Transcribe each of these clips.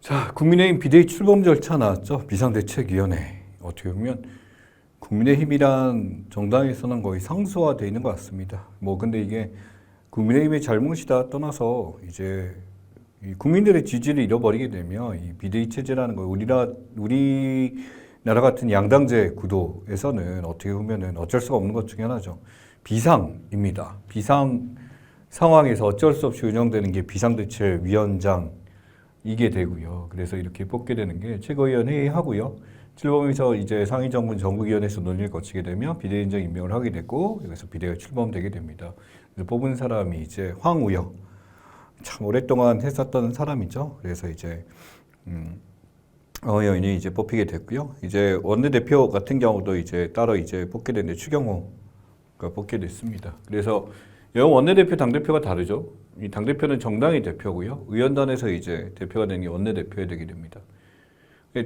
자, 국민의힘 비대위 출범 절차 나왔죠. 비상대책위원회. 어떻게 보면 국민의힘이란 정당에서는 거의 상수화되어 있는 것 같습니다. 근데 이게 국민의힘의 잘못이다 떠나서 이제 이 국민들의 지지를 잃어버리게 되면 이 비대위 체제라는 거 우리나라 같은 양당제 구도에서는 어떻게 보면은 어쩔 수가 없는 것 중에 하나죠. 비상입니다. 비상 상황에서 어쩔 수 없이 운영되는 게 비상대책위원장 이게 되고요. 그래서 이렇게 뽑게 되는 게 최고위원 회의하고요. 출범에서 이제 상임정부 전국위원회에서 논의를 거치게 되면 비대위원장 임명을 하게 되고 여기서 비대위가 출범되게 됩니다. 그래서 뽑은 사람이 이제 황우여 참 오랫동안 했었던 사람이죠. 그래서 이제 의원이 이제 뽑히게 됐고요. 이제 원내대표 같은 경우도 이제 따로 이제 뽑게 됐는데 추경호가 뽑게 됐습니다. 그래서 영 원내대표, 당대표가 다르죠. 이 당대표는 정당의 대표고요. 의원단에서 이제 대표가 되는 게 원내대표가 되게 됩니다.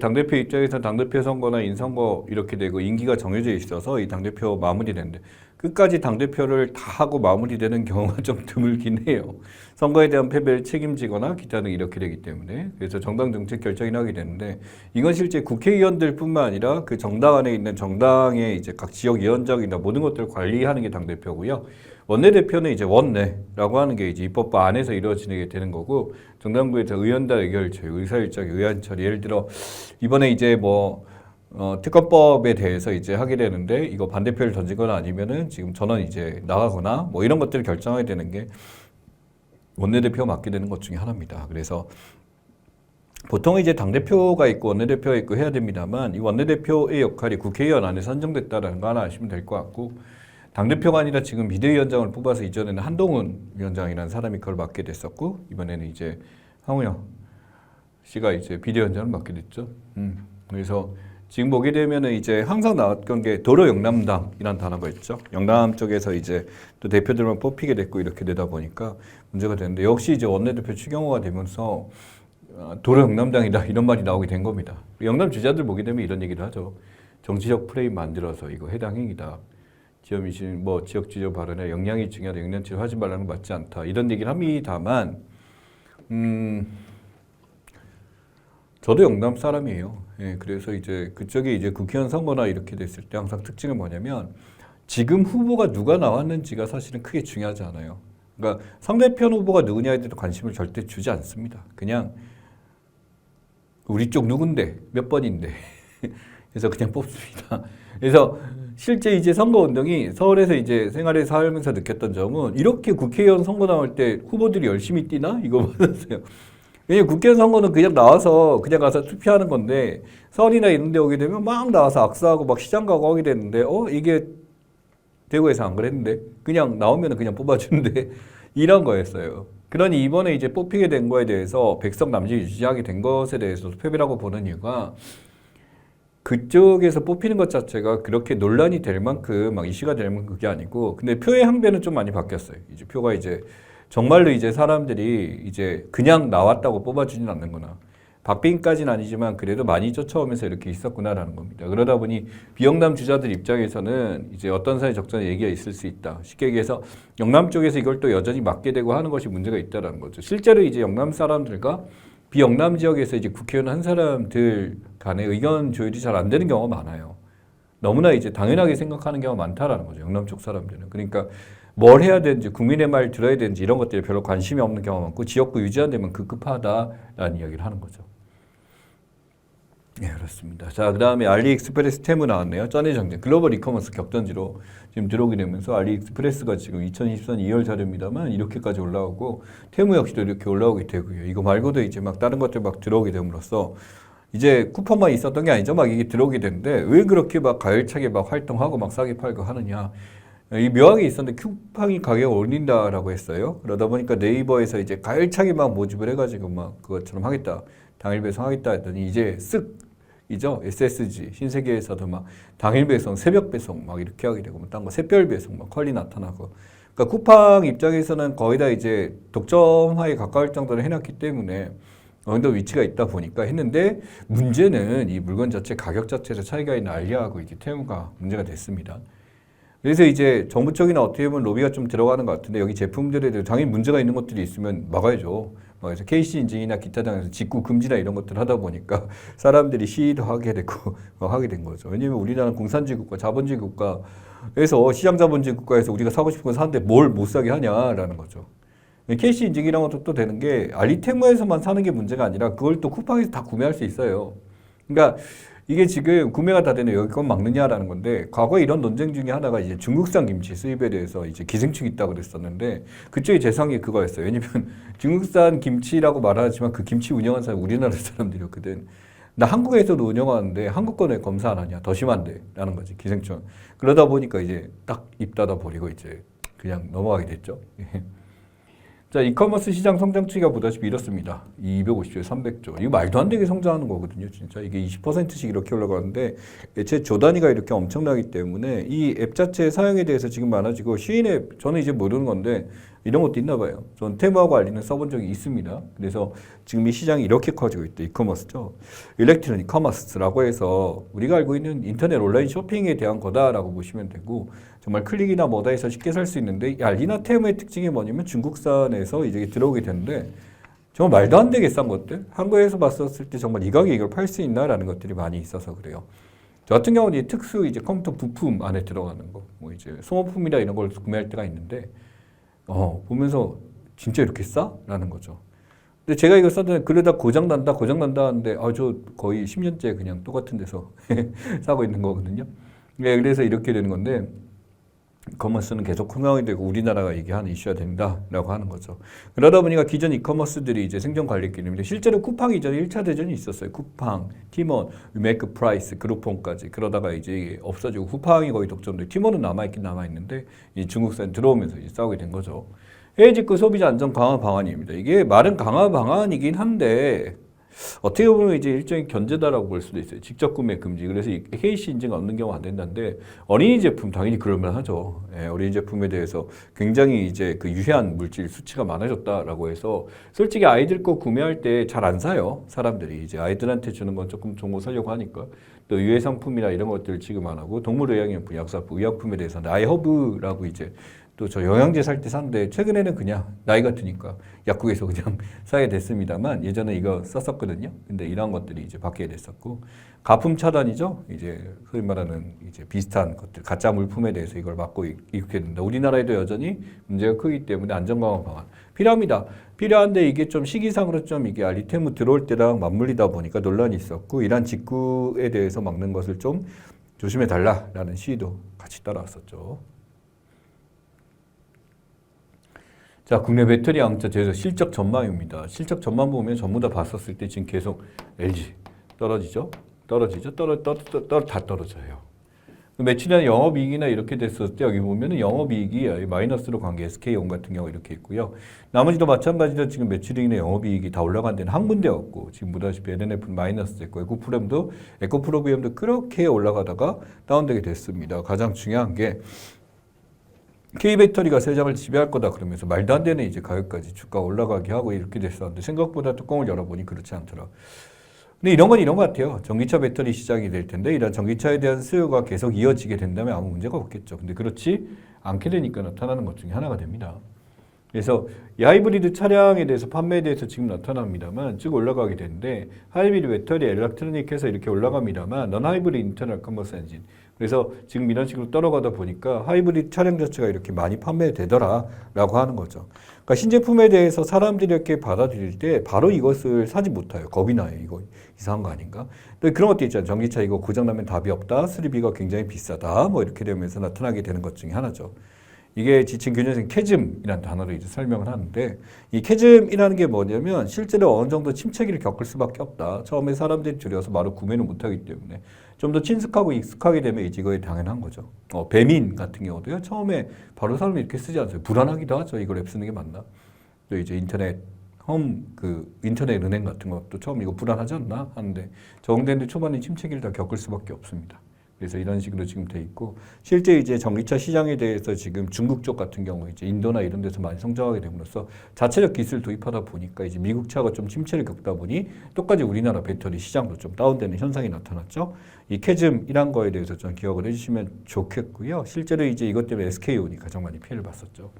당대표 입장에서 당대표 선거나 인선거 이렇게 되고 임기가 정해져 있어서 이 당대표 마무리되는데 끝까지 당대표를 다 하고 마무리되는 경우가 좀 드물긴 해요. 선거에 대한 패배를 책임지거나 기타 등 이렇게 되기 때문에 그래서 정당 정책 결정이 나게 되는데 이건 실제 국회의원들뿐만 아니라 그 정당 안에 있는 정당의 이제 각 지역위원장이나 모든 것들을 관리하는 게 당대표고요. 원내대표는 이제 원내라고 하는 게 이제 입법부 안에서 이루어지게 되는 거고 정당부에서 의원단 의결체, 의사일정, 의안 처리 예를 들어 이번에 이제 특검법에 대해서 이제 하게 되는데 이거 반대표를 던지거나 아니면은 지금 전원 이제 나가거나 이런 것들을 결정하게 되는 게 원내대표가 맡게 되는 것 중에 하나입니다. 그래서 보통 이제 당대표가 있고 원내대표가 있고 해야 됩니다만 이 원내대표의 역할이 국회의원 안에 선정됐다라는 거 하나 아시면 될 것 같고 당대표가 아니라 지금 비대위원장을 뽑아서 이전에는 한동훈 위원장이라는 사람이 그걸 맡게 됐었고 이번에는 이제 황우여 씨가 이제 비대위원장을 맡게 됐죠. 그래서 지금 보게 되면은 이제 항상 나왔던 게 도로 영남당이라는 단어가 있죠. 영남 쪽에서 이제 또 대표들만 뽑히게 됐고 이렇게 되다 보니까 문제가 되는데 역시 이제 원내대표 추경호가 되면서 도로 영남당이다 이런 말이 나오게 된 겁니다. 영남 주자들 보게 되면 이런 얘기를 하죠. 정치적 프레임 만들어서 이거 해당 행위다. 지역민심 지역 지적 발언에 영향이 중요하다. 영향치료 하지 말라는 거 맞지 않다. 이런 얘기를 합니다만 저도 영남 사람이에요. 예, 그래서 이제 그쪽에 이제 국회의원 선거나 이렇게 됐을 때 항상 특징은 뭐냐면 지금 후보가 누가 나왔는지가 사실은 크게 중요하지 않아요. 그러니까 상대편 후보가 누구냐에 대해서 관심을 절대 주지 않습니다. 그냥 우리 쪽 누군데 몇 번인데 그래서 그냥 뽑습니다. 그래서 실제 이제 선거운동이 서울에서 이제 생활에 살면서 느꼈던 점은 이렇게 국회의원 선거 나올 때 후보들이 열심히 뛰나? 이거 받았어요. 왜냐면 국회의원 선거는 그냥 나와서 그냥 가서 투표하는 건데 서울이나 이런 데 오게 되면 막 나와서 악수하고 막 시장 가고 하게 되는데 이게 대구에서 안 그랬는데 그냥 나오면 그냥 뽑아주는데 이런 거였어요. 그러니 이번에 이제 뽑히게 된 거에 대해서 백석 남짓 유지하게 된 것에 대해서 패배라고 보는 이유가 그쪽에서 뽑히는 것 자체가 그렇게 논란이 될 만큼 막 이슈가 될 만큼 그게 아니고 근데 표의 항배는 좀 많이 바뀌었어요. 이제 표가 이제 정말로 이제 사람들이 이제 그냥 나왔다고 뽑아주진 않는구나. 박빙까지는 아니지만 그래도 많이 쫓아오면서 이렇게 있었구나라는 겁니다. 그러다 보니 비영남 주자들 입장에서는 이제 어떤 사회 적절한 얘기가 있을 수 있다. 쉽게 얘기해서 영남 쪽에서 이걸 또 여전히 맡게 되고 하는 것이 문제가 있다라는 거죠. 실제로 이제 영남 사람들과 비영남 지역에서 이제 국회의원 한 사람들 간의 의견 조율이 잘 안 되는 경우가 많아요. 너무나 이제 당연하게 생각하는 경우가 많다라는 거죠. 영남 쪽 사람들은. 그러니까 뭘 해야 되는지 국민의 말 들어야 되는지 이런 것들이 별로 관심이 없는 경우가 많고 지역구 유지안 되면 급급하다라는 이야기를 하는 거죠. 네, 그렇습니다. 자, 그 다음에 알리익스프레스 테무 나왔네요. 쩐의 정쟁. 글로벌 이커머스 격전지로 지금 들어오게 되면서 알리익스프레스가 지금 2024년 2월 자료입니다만 이렇게까지 올라오고 테무 역시도 이렇게 올라오게 되고요. 이거 말고도 이제 막 다른 것들 막 들어오게 됨으로써 이제 쿠폰만 있었던 게 아니죠. 막 이게 들어오게 되는데 왜 그렇게 막 가열차게 막 활동하고 막 싸게 팔고 하느냐. 이 묘하게 있었는데 쿠팡이 가격을 올린다라고 했어요. 그러다 보니까 네이버에서 이제 가열차게 막 모집을 해가지고 막 그것처럼 하겠다. 당일 배송하겠다 했더니 이제 이죠. SSG, 신세계에서도 막 당일 배송, 새벽 배송 막 이렇게 하게 되고, 딴 거 샛별 배송 막 컬리 나타나고. 그러니까 쿠팡 입장에서는 거의 다 이제 독점화에 가까울 정도로 해놨기 때문에 어느 정도 위치가 있다 보니까 했는데 문제는 이 물건 자체 가격 자체에서 차이가 있는 알리하고 이제 테무가 문제가 됐습니다. 그래서 이제 정부 쪽이나 어떻게 보면 로비가 좀 들어가는 것 같은데 여기 제품들에 대해서 당연히 문제가 있는 것들이 있으면 막아야죠. 그래서 KC 인증이나 기타 등에서 직구 금지나 이런 것들 하다 보니까 사람들이 시위도 하게 됐고 하게 된 거죠. 왜냐면 우리나라는 공산주의 국가, 자본주의 국가에서 시장 자본주의 국가에서 우리가 사고 싶은 거 사는데 뭘 못 사게 하냐라는 거죠. KC 인증이란 것도 또 되는 게 알리테무에서만 사는 게 문제가 아니라 그걸 또 쿠팡에서 다 구매할 수 있어요. 그러니까 이게 지금 구매가 다 되는 여기껏 막느냐라는 건데 과거에 이런 논쟁 중에 하나가 이제 중국산 김치 수입에 대해서 이제 기생충이 있다고 그랬었는데 그쪽의 재상이 그거였어요. 왜냐면 중국산 김치라고 말하지만 그 김치 운영한 사람이 우리나라 사람들이었거든. 나 한국에서도 운영하는데 한국 거는 검사 안 하냐? 더 심한데 라는 거지 기생충. 그러다 보니까 이제 딱 입 닫아 버리고 이제 그냥 넘어가게 됐죠. 자, 이커머스 시장 성장 추이가 보다시피 이렇습니다. 250조, 300조. 이거 말도 안 되게 성장하는 거거든요. 진짜 이게 20%씩 이렇게 올라가는데 제 조 단위가 이렇게 엄청나기 때문에 이 앱 자체의 사용에 대해서 지금 많아지고 쉬인앱 저는 이제 모르는 건데 이런 것도 있나 봐요. 전 테무하고 알리는 써본 적이 있습니다. 그래서 지금 이 시장이 이렇게 커지고 있다. 이커머스죠. 일렉트로닉 커머스라고 해서 우리가 알고 있는 인터넷 온라인 쇼핑에 대한 거다라고 보시면 되고 정말 클릭이나 뭐다 해서 쉽게 살 수 있는데 이 알리나 테무의 특징이 뭐냐면 중국산에서 이제 들어오게 되는데 정말 말도 안 되게 싼 것들 한국에서 봤었을 때 정말 이 가격에 이걸 팔 수 있나라는 것들이 많이 있어서 그래요. 저 같은 경우는 특수 이제 컴퓨터 부품 안에 들어가는 거, 뭐 이제 소모품이나 이런 걸 구매할 때가 있는데 보면서 진짜 이렇게 싸? 라는 거죠. 근데 제가 이거 썼는데 그러다 고장난다 하는데 저 거의 10년째 그냥 똑같은 데서 사고 있는 거거든요. 네, 그래서 이렇게 되는 건데 이커머스는 계속 흥행이 되고 우리나라가 이게 하는 이슈가 된다라고 하는 거죠. 그러다 보니까 기존 이커머스들이 이제 생존 관리끼리인데 실제로 쿠팡 이전에 1차 대전이 있었어요. 쿠팡, 티몬, 메이크 프라이스, 그룹폰까지 그러다가 이제 없어지고 쿠팡이 거의 독점돼 티몬은 남아있긴 남아있는데 이 중국산 들어오면서 이제 싸우게 된 거죠. 해외 직구 소비자 안전 강화 방안입니다. 이게 말은 강화 방안이긴 한데 어떻게 보면 이제 일종의 견제다라고 볼 수도 있어요. 직접 구매 금지. 그래서 KC 인증 없는 경우 안 된다는데 어린이 제품 당연히 그럴만 하죠. 예, 어린이 제품에 대해서 굉장히 이제 그 유해한 물질 수치가 많아졌다라고 해서 솔직히 아이들 거 구매할 때 잘 안 사요. 사람들이 이제 아이들한테 주는 건 조금 정보 살려고 하니까 또 유해 상품이나 이런 것들 지금 안 하고 동물의약용품, 약사품, 의약품에 대해서는 아이허브라고 이제 또 저 영양제 살 때 샀는데 최근에는 그냥 나이가 드니까 약국에서 그냥 사게 됐습니다만 예전에 이거 썼었거든요. 근데 이런 것들이 이제 바뀌게 됐었고 가품 차단이죠. 이제 소위 말하는 이제 비슷한 것들 가짜 물품에 대해서 이걸 막고 이렇게 된다. 우리나라에도 여전히 문제가 크기 때문에 안전 강화 방안 필요합니다. 필요한데 이게 좀 시기상으로 좀 이게 알리테무 들어올 때랑 맞물리다 보니까 논란이 있었고 이러한 직구에 대해서 막는 것을 좀 조심해 달라라는 시위도 같이 따라왔었죠. 자, 국내 배터리 양자 제조 실적 전망입니다. 실적 전망 보면 전부 다 봤었을 때 지금 계속 LG 떨어지죠? 다 떨어져요. 매출이나 영업이익이나 이렇게 됐을 때 여기 보면은 영업이익이 마이너스로 간 게 SK온 같은 경우 이렇게 있고요. 나머지도 마찬가지로 지금 매출이익이나 영업이익이 다 올라간 데는 한 군데 없고 지금 보다시피 LNF는 마이너스 됐고 에코프로비움도 그렇게 올라가다가 다운되게 됐습니다. 가장 중요한 게 K배터리가 세상을 지배할 거다 그러면서 말도 안 되는 이제 가격까지 주가 올라가게 하고 이렇게 됐었는데 생각보다 뚜껑을 열어보니 그렇지 않더라. 근데 이런 건 이런 것 같아요. 전기차 배터리 시장이 될 텐데 이런 전기차에 대한 수요가 계속 이어지게 된다면 아무 문제가 없겠죠. 근데 그렇지 않게 되니까 나타나는 것 중에 하나가 됩니다. 그래서 이 하이브리드 차량에 대해서 판매에 대해서 지금 나타납니다만 쭉 올라가게 되는데 하이브리드 배터리 엘렉트로닉해서 이렇게 올라갑니다만 넌 하이브리드 인터널 커머스 엔진 그래서 지금 이런 식으로 떨어가다 보니까 하이브리드 차량 자체가 이렇게 많이 판매되더라라고 하는 거죠. 그러니까 신제품에 대해서 사람들이 이렇게 받아들일 때 바로 이것을 사지 못해요. 겁이 나요. 이거 이상한 거 아닌가? 또 그런 것도 있잖아요. 전기차 이거 고장나면 답이 없다. 수리비가 굉장히 비싸다. 뭐 이렇게 되면서 나타나게 되는 것 중에 하나죠. 이게 지침 균형생 캐즘이라는 단어로 이제 설명을 하는데 이 캐즘이라는 게 뭐냐면 실제로 어느 정도 침체기를 겪을 수밖에 없다. 처음에 사람들이 줄여서 바로 구매는 못하기 때문에 좀 더 친숙하고 익숙하게 되면 이제 이거에 당연한 거죠. 배민 같은 경우도요. 처음에 바로 사람이 이렇게 쓰지 않아요. 불안하기도 하죠. 이걸 앱 쓰는 게 맞나? 또 이제 인터넷 인터넷 은행 같은 것도 처음 이거 불안하지 않나 하는데 적응되는데 초반에 침체기를 다 겪을 수밖에 없습니다. 그래서 이런 식으로 지금 돼 있고 실제 이제 전기차 시장에 대해서 지금 중국 쪽 같은 경우 이제 인도나 이런 데서 많이 성장하게 됨으로써 자체적 기술 도입하다 보니까 이제 미국 차가 좀 침체를 겪다 보니 똑같이 우리나라 배터리 시장도 좀 다운되는 현상이 나타났죠. 이 캐즘이란 거에 대해서 좀 기억을 해주시면 좋겠고요. 실제로 이제 이것 때문에 SK온이 가장 많이 피해를 봤었죠.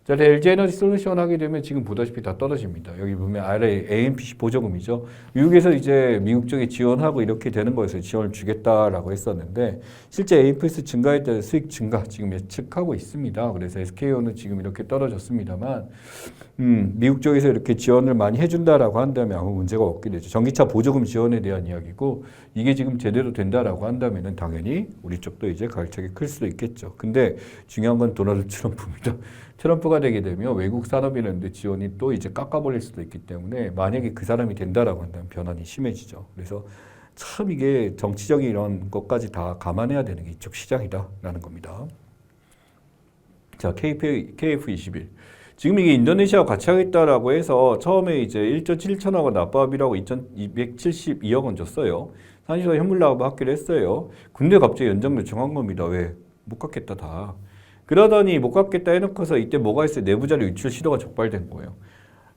자, LG 에너지 솔루션 하게 되면 지금 보다시피 다 떨어집니다. 여기 보면 아래 AMPC 보조금이죠. 미국에서 이제 미국 쪽에 지원하고 이렇게 되는 거에서 지원을 주겠다라고 했었는데 실제 AMPC 증가에 따른 수익 증가 지금 예측하고 있습니다. 그래서 SKO는 지금 이렇게 떨어졌습니다만 미국 쪽에서 이렇게 지원을 많이 해준다라고 한다면 아무 문제가 없게 되죠. 전기차 보조금 지원에 대한 이야기고 이게 지금 제대로 된다라고 한다면은 당연히 우리 쪽도 이제 가격차가 클 수도 있겠죠. 근데 중요한 건 도널드 트럼프입니다. 트럼프가 되게 되면 외국 산업이라는데 지원이 또 이제 깎아버릴 수도 있기 때문에 만약에 그 사람이 된다라고 한다면 변환이 심해지죠. 그래서 참 이게 정치적인 이런 것까지 다 감안해야 되는 게 이쪽 시장이다라는 겁니다. 자, KF21. 지금 이게 인도네시아와 같이 하겠다라고 해서 처음에 이제 1.7천억 원 납부합이라고 2,272억 원 줬어요. 산시가 현물 납부하기로 했어요. 근데 갑자기 연장 요청한 겁니다. 왜? 못 갚겠다 다. 그러더니 못 갚겠다 해놓고서 이때 뭐가 있어요? 내부자료 유출 시도가 적발된 거예요.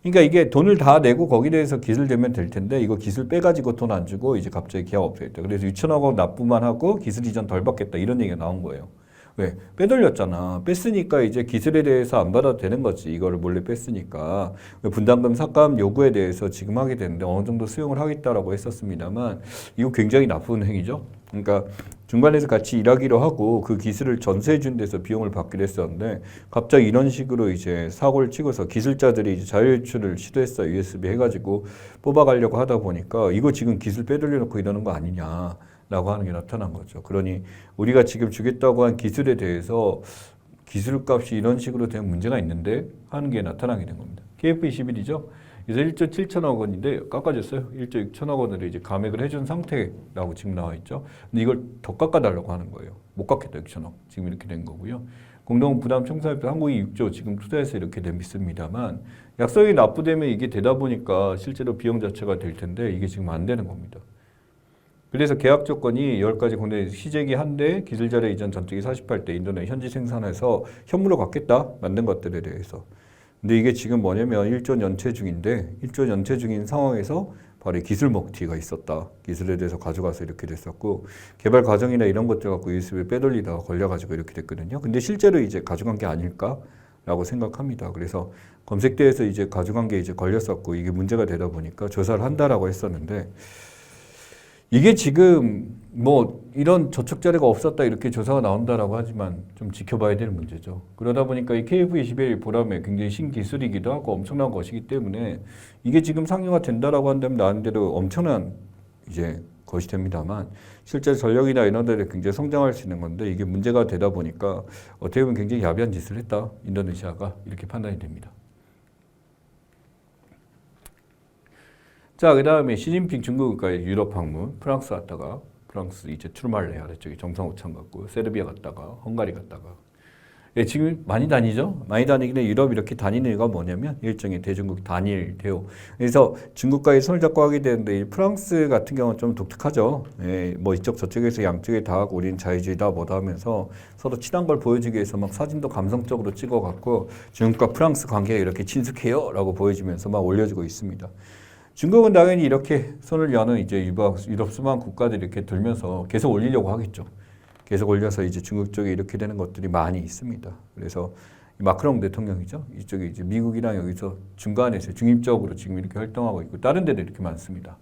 그러니까 이게 돈을 다 내고 거기에 대해서 기술 내면 될 텐데 이거 기술 빼가지고 돈 안 주고 이제 갑자기 계약 없애겠다. 그래서 6천억 원 납부만 하고 기술 이전 덜 받겠다 이런 얘기가 나온 거예요. 왜? 빼돌렸잖아. 뺐으니까 이제 기술에 대해서 안 받아도 되는 거지. 이거를 몰래 뺐으니까. 분담금 삭감 요구에 대해서 지금 하게 되는데 어느 정도 수용을 하겠다라고 했었습니다만 이거 굉장히 나쁜 행위죠. 그러니까 중간에서 같이 일하기로 하고 그 기술을 전수해 준 데서 비용을 받기로 했었는데 갑자기 이런 식으로 이제 사고를 치고서 기술자들이 이제 자율유출을 시도했어요. USB 해가지고 뽑아가려고 하다 보니까 이거 지금 기술 빼돌려놓고 이러는 거 아니냐. 라고 하는 게 나타난 거죠. 그러니 우리가 지금 주겠다고 한 기술에 대해서 기술값이 이런 식으로 되면 문제가 있는데 하는 게 나타나게 된 겁니다. KF21이죠. 그래서 1.7천억 원인데 깎아줬어요. 1.6천억 원으로 이제 감액을 해준 상태라고 지금 나와 있죠. 근데 이걸 더 깎아달라고 하는 거예요. 못 깎겠다 6천억. 지금 이렇게 된 거고요. 공동부담 청산협회 한국이 6조 지금 투자해서 이렇게 된 믿습니다만 약속이 납부되면 이게 되다 보니까 실제로 비용 자체가 될 텐데 이게 지금 안 되는 겁니다. 그래서 계약 조건이 10가지 국내 시제기 한대 기술자료 이전 전투기 48대 인도네 현지 생산해서 현물로 갚겠다 만든 것들에 대해서. 근데 이게 지금 뭐냐면 1조 연체 중인데 1조 연체 중인 상황에서 바로 기술 먹튀가 있었다. 기술에 대해서 가져가서 이렇게 됐었고 개발 과정이나 이런 것들 갖고 USB 빼돌리다가 걸려가지고 이렇게 됐거든요. 근데 실제로 이제 가져간 게 아닐까라고 생각합니다. 그래서 검색대에서 이제 가져간 게 이제 걸렸었고 이게 문제가 되다 보니까 조사를 한다라고 했었는데 이게 지금 뭐 이런 저축 자료가 없었다 이렇게 조사가 나온다라고 하지만 좀 지켜봐야 될 문제죠. 그러다 보니까 이 KF21 보람에 굉장히 신기술이기도 하고 엄청난 것이기 때문에 이게 지금 상용화 된다라고 한다면 나름대로 엄청난 이제 것이 됩니다만 실제 전력이나 이런 데를 굉장히 성장할 수 있는 건데 이게 문제가 되다 보니까 어떻게 보면 굉장히 야비한 짓을 했다. 인도네시아가 이렇게 판단이 됩니다. 자, 그 다음에 시진핑 중국까지 유럽 방문, 프랑스 갔다가, 프랑스 이제 투르말레 아래쪽에 정상오찬 갔고, 세르비아 갔다가, 헝가리 갔다가. 예, 지금 많이 다니죠? 많이 다니긴 유럽 이렇게 다니는 이유가 뭐냐면 일종의 대중국 단일 대우. 그래서 중국과의 손을 잡고 하게 되는데 프랑스 같은 경우는 좀 독특하죠. 예, 뭐 이쪽 저쪽에서 양쪽에 다 하고 우리는 자유주의다 뭐다 하면서 서로 친한 걸 보여주기 위해서 막 사진도 감성적으로 찍어갖고 중국과 프랑스 관계가 이렇게 친숙해요 라고 보여주면서 막 올려주고 있습니다. 중국은 당연히 이렇게 손을 여는 이제 유럽 수많은 국가들이 이렇게 들면서 계속 올리려고 하겠죠. 계속 올려서 이제 중국 쪽에 이렇게 되는 것들이 많이 있습니다. 그래서 마크롱 대통령이죠. 이쪽에 이제 미국이랑 여기서 중간에서 중립적으로 지금 이렇게 활동하고 있고 다른 데도 이렇게 많습니다.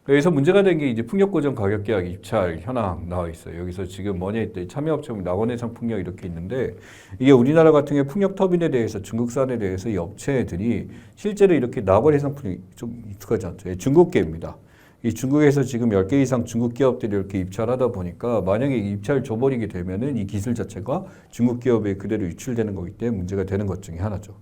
그래서 문제가 된 게 이제 풍력고정 가격 계약 입찰 현황 나와 있어요. 여기서 지금 뭐냐 했더니 참여업체는 낙원해상 풍력 이렇게 있는데 이게 우리나라 같은 경우 풍력 터빈에 대해서 중국산에 대해서 이 업체들이 실제로 이렇게 낙원해상 풍력이 좀 익숙하지 않죠. 중국계입니다. 이 중국에서 지금 10개 이상 중국 기업들이 이렇게 입찰하다 보니까 만약에 입찰 줘버리게 되면은 이 기술 자체가 중국 기업에 그대로 유출되는 거기 때문에 문제가 되는 것 중에 하나죠.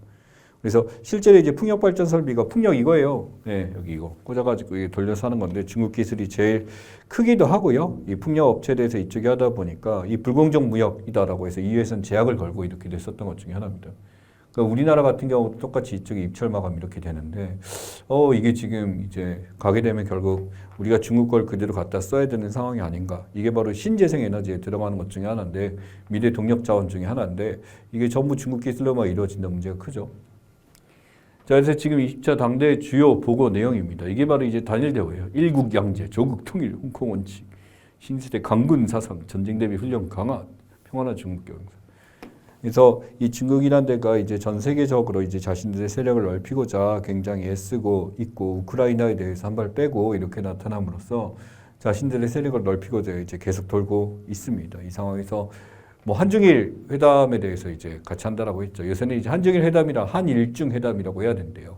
그래서 실제로 이제 풍력 발전 설비가 풍력 이거예요. 네, 여기 이거 꽂아가지고 이게 돌려서 하는 건데 중국 기술이 제일 크기도 하고요. 이 풍력 업체에 대해서 이쪽에 하다 보니까 이 불공정 무역이다라고 해서 EU에서는 제약을 걸고 이렇게 됐었던 것 중에 하나입니다. 그러니까 우리나라 같은 경우도 똑같이 이쪽에 입찰 마감 이렇게 되는데, 이게 지금 이제 가게 되면 결국 우리가 중국 걸 그대로 갖다 써야 되는 상황이 아닌가. 이게 바로 신재생 에너지에 들어가는 것 중에 하나인데, 미래 동력 자원 중에 하나인데, 이게 전부 중국 기술로만 이루어진다 문제가 크죠. 자, 그래서 지금 20차 당대 주요 보고 내용입니다. 이게 바로 이제 단일 대우예요. 일국 양제, 조국 통일, 홍콩 원칙, 신시대 강군 사상, 전쟁 대비 훈련 강화, 평화나 중국 경제. 그래서 이 중국이란 데가 이제 전 세계적으로 이제 자신들의 세력을 넓히고자 굉장히 애쓰고 있고 우크라이나에 대해서 한 발 빼고 이렇게 나타남으로써 자신들의 세력을 넓히고자 이제 계속 돌고 있습니다. 이 상황에서 뭐 한중일 회담에 대해서 이제 같이 한다라고 했죠. 요새는 이제 한중일 회담이라 한일중 회담이라고 해야 된대요.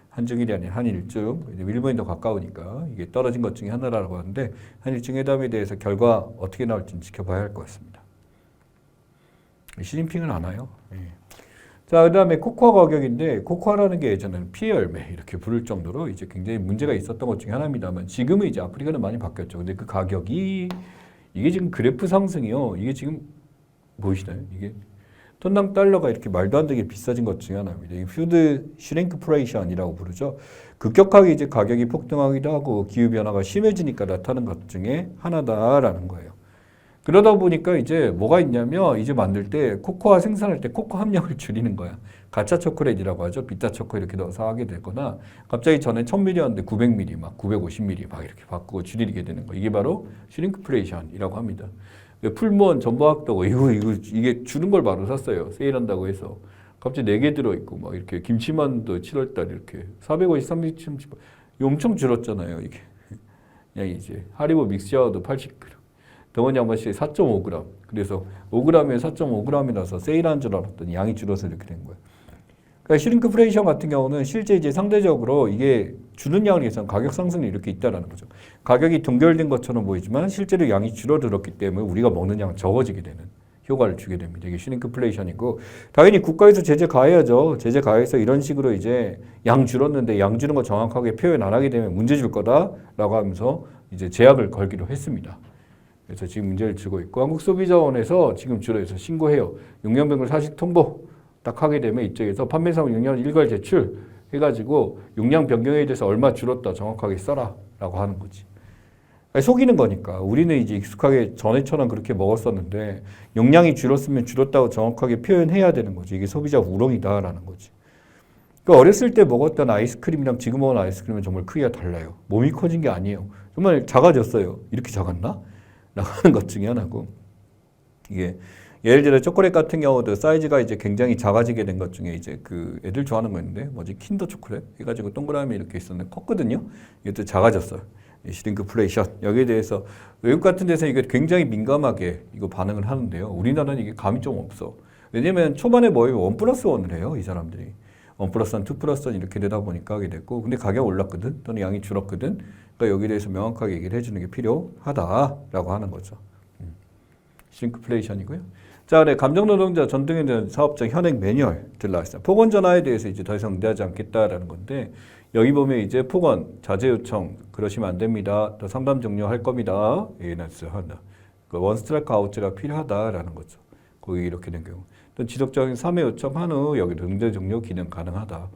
한중일이 아닌 한일중. 일본이 더 가까우니까 이게 떨어진 것 중에 하나라고 하는데 한일중 회담에 대해서 결과 어떻게 나올지 지켜봐야 할 것 같습니다. 시진핑은 안 와요. 예. 자, 그 다음에 코코아 가격인데 코코아라는 게 예전에는 피의 열매 이렇게 부를 정도로 이제 굉장히 문제가 있었던 것 중에 하나입니다만 지금은 이제 아프리카는 많이 바뀌었죠. 근데 그 가격이 이게 지금 그래프 상승이요. 이게 지금 보이시나요? 이게 톤당 달러가 이렇게 말도 안 되게 비싸진 것 중에 하나입니다. 이 푸드 슈링크플레이션이라고 부르죠. 급격하게 이제 가격이 폭등하기도 하고 기후 변화가 심해지니까 나타나는 것 중에 하나다라는 거예요. 그러다 보니까 이제 뭐가 있냐면 이제 만들 때 코코아 생산할 때 코코 함량을 줄이는 거야. 가짜 초콜릿이라고 하죠. 비타 초코 이렇게 넣어서 하게 되거나 갑자기 전에 1000ml였는데 900ml 막 950ml 막 이렇게 바꾸고 줄이게 되는 거. 이게 바로 슈링크플레이션이라고 합니다. 풀무원 전부학도가 이게 주는 걸 바로 샀어요. 세일한다고 해서. 갑자기 4개 들어있고 막 이렇게 김치만두 7월달 이렇게 450, 330 엄청 줄었잖아요. 이게. 그냥 이제 하리보 믹스샤워도 80g. 덩어리 한 번씩 4.5g. 그래서 5g에 4.5g이라서 세일한 줄 알았더니 양이 줄어서 이렇게 된 거예요. 그러니까 슈링크플레이션 같은 경우는 실제 이제 상대적으로 이게 주는 양에 비해서 가격 상승이 이렇게 있다라는 거죠. 가격이 동결된 것처럼 보이지만 실제로 양이 줄어들었기 때문에 우리가 먹는 양은 적어지게 되는 효과를 주게 됩니다. 이게 슈링크플레이션이고 당연히 국가에서 제재 가해야죠. 제재 가해서 이런 식으로 이제 양 줄었는데 양 주는 거 정확하게 표현 안 하게 되면 문제 줄 거다라고 하면서 이제 제약을 걸기로 했습니다. 그래서 지금 문제를 주고 있고 한국소비자원에서 지금 주로해서 신고해요. 용량별로 사실 통보 딱 하게 되면 이쪽에서 판매상 용량 일괄 제출 해가지고 용량 변경에 대해서 얼마 줄었다 정확하게 써라 라고 하는 거지. 속이는 거니까 우리는 이제 익숙하게 전에처럼 그렇게 먹었었는데 용량이 줄었으면 줄었다고 정확하게 표현해야 되는 거지. 이게 소비자 우롱이다라는 거지. 그러니까 어렸을 때 먹었던 아이스크림이랑 지금 먹은 아이스크림은 정말 크기가 달라요. 몸이 커진 게 아니에요. 정말 작아졌어요. 이렇게 작았나? 라고 하는 것 중에 하나고 이게 예를 들어 초콜릿 같은 경우도 사이즈가 이제 굉장히 작아지게 된 것 중에 이제 그 애들 좋아하는 거 있는데 뭐지 킨더 초콜릿 해가지고 동그라미 이렇게 있었는데 컸거든요. 이것도 작아졌어요. 슈링크플레이션 여기에 대해서 외국 같은 데서 이게 굉장히 민감하게 이거 반응을 하는데요. 우리나라는 이게 감이 좀 없어. 왜냐면 초반에 뭐예요? 1+1을 해요. 이 사람들이 1+1, 2+1 이렇게 되다 보니까 하게 됐고 근데 가격 올랐거든 또는 양이 줄었거든. 그러니까 여기에 대해서 명확하게 얘기를 해주는 게 필요하다라고 하는 거죠. 슈링크플레이션이고요. 자, 네, 감정노동자 전등에 대한 사업장 현행 매뉴얼들 나왔어요. 폭언 전화에 대해서 이제 더 이상 응대하지 않겠다라는 건데 여기 보면 이제 폭언 자제 요청 그러시면 안 됩니다. 더 상담 종료할 겁니다. 예, 나스 한다. 그 원 스트라이크 아웃제가 필요하다라는 거죠. 거기 이렇게 된 경우. 또 지속적인 3회 요청한 후 여기도 응대 종료 기능 가능하다.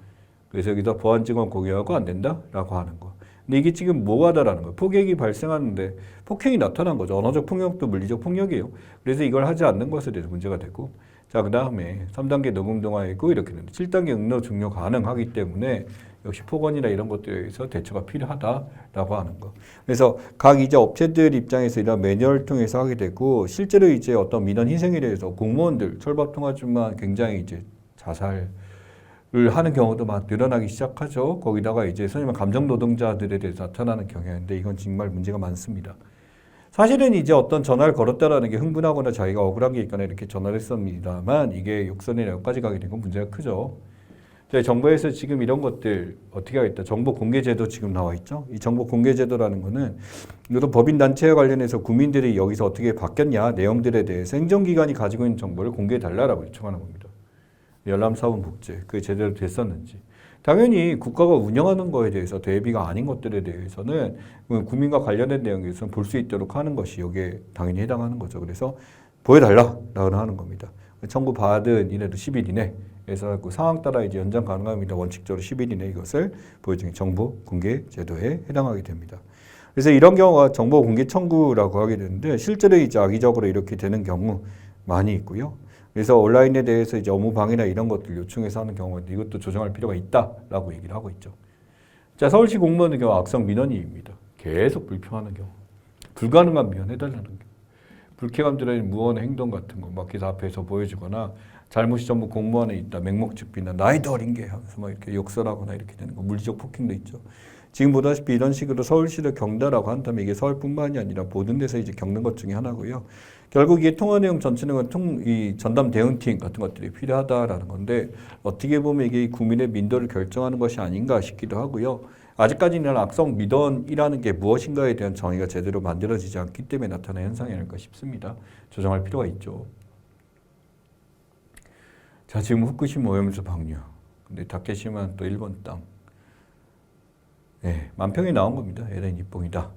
그래서 여기다 보안 증언 공유하고 안 된다라고 하는 거. 근데 이게 지금 뭐하다라는 거예요. 폭력이 발생하는데 폭행이 나타난 거죠. 언어적 폭력도 물리적 폭력이에요. 그래서 이걸 하지 않는 것에 대해서 문제가 되고 자, 그 다음에 3단계 녹음 동화이고 이렇게 되는데 7단계 응너 종료 가능하기 때문에 역시 폭언이나 이런 것들에서 대처가 필요하다라고 하는 거. 그래서 각 이제 업체들 입장에서 이런 매뉴얼을 통해서 하게 되고 실제로 이제 어떤 민원 희생에 대해서 공무원들 철밥 통화주만 굉장히 이제 자살을 하는 경우도 막 늘어나기 시작하죠. 거기다가 이제 소위 말하는 감정 노동자들에 대해서 나타나는 경향인데 이건 정말 문제가 많습니다. 사실은 이제 어떤 전화를 걸었다라는 게 흥분하거나 자기가 억울한 게 있거나 이렇게 전화를 했습니다만 이게 욕설이나 여기까지 가게 된 건 문제가 크죠. 정부에서 지금 이런 것들 어떻게 하겠다. 정보공개제도 지금 나와 있죠. 이 정보공개제도라는 거는 이것도 법인단체와 관련해서 국민들이 여기서 어떻게 바뀌었냐 내용들에 대해서 행정기관이 가지고 있는 정보를 공개해달라고 요청하는 겁니다. 열람사원복제 그게 제대로 됐었는지. 당연히 국가가 운영하는 거에 대해서 대비가 아닌 것들에 대해서는 국민과 관련된 내용에서 볼 수 있도록 하는 것이 여기에 당연히 해당하는 거죠. 그래서 보여달라라고 하는 겁니다. 청구받은 이내로 10일 이내에서 그 상황 따라 이제 연장 가능합니다. 원칙적으로 10일 이내 이것을 보여주는 정보 공개 제도에 해당하게 됩니다. 그래서 이런 경우가 정보 공개 청구라고 하게 되는데 실제로 이제 악의적으로 이렇게 되는 경우 많이 있고요. 그래서 온라인에 대해서 이제 업무 방해나 이런 것들 요청해서 하는 경우는 이것도 조정할 필요가 있다라고 얘기를 하고 있죠. 자, 서울시 공무원의 경우 악성 민원입니다. 계속 불평하는 경우. 불가능한 민원 해달라는 경우. 불쾌감 들어있는 무언의 행동 같은 거 막 기사 앞에서 보여주거나 잘못이 전부 공무원에 있다. 맹목적비나 나이도 어린 게 하면서 막 이렇게 욕설하거나 이렇게 되는 거. 물리적 폭행도 있죠. 지금 보다시피 이런 식으로 서울시를 겪는다라고 한다면 이게 서울뿐만이 아니라 모든 데서 이제 겪는 것 중에 하나고요. 결국 이게 통화 내용 전체는 이 전담 대응팀 같은 것들이 필요하다라는 건데 어떻게 보면 이게 국민의 민도를 결정하는 것이 아닌가 싶기도 하고요. 아직까지는 악성 민원이라는 게 무엇인가에 대한 정의가 제대로 만들어지지 않기 때문에 나타난 현상이 아닐까 싶습니다. 조정할 필요가 있죠. 자, 지금 후쿠시마 오염수 방류. 근데 다케시마는 또 일본 땅. 네, 만평이 나온 겁니다. LN 입봉이다.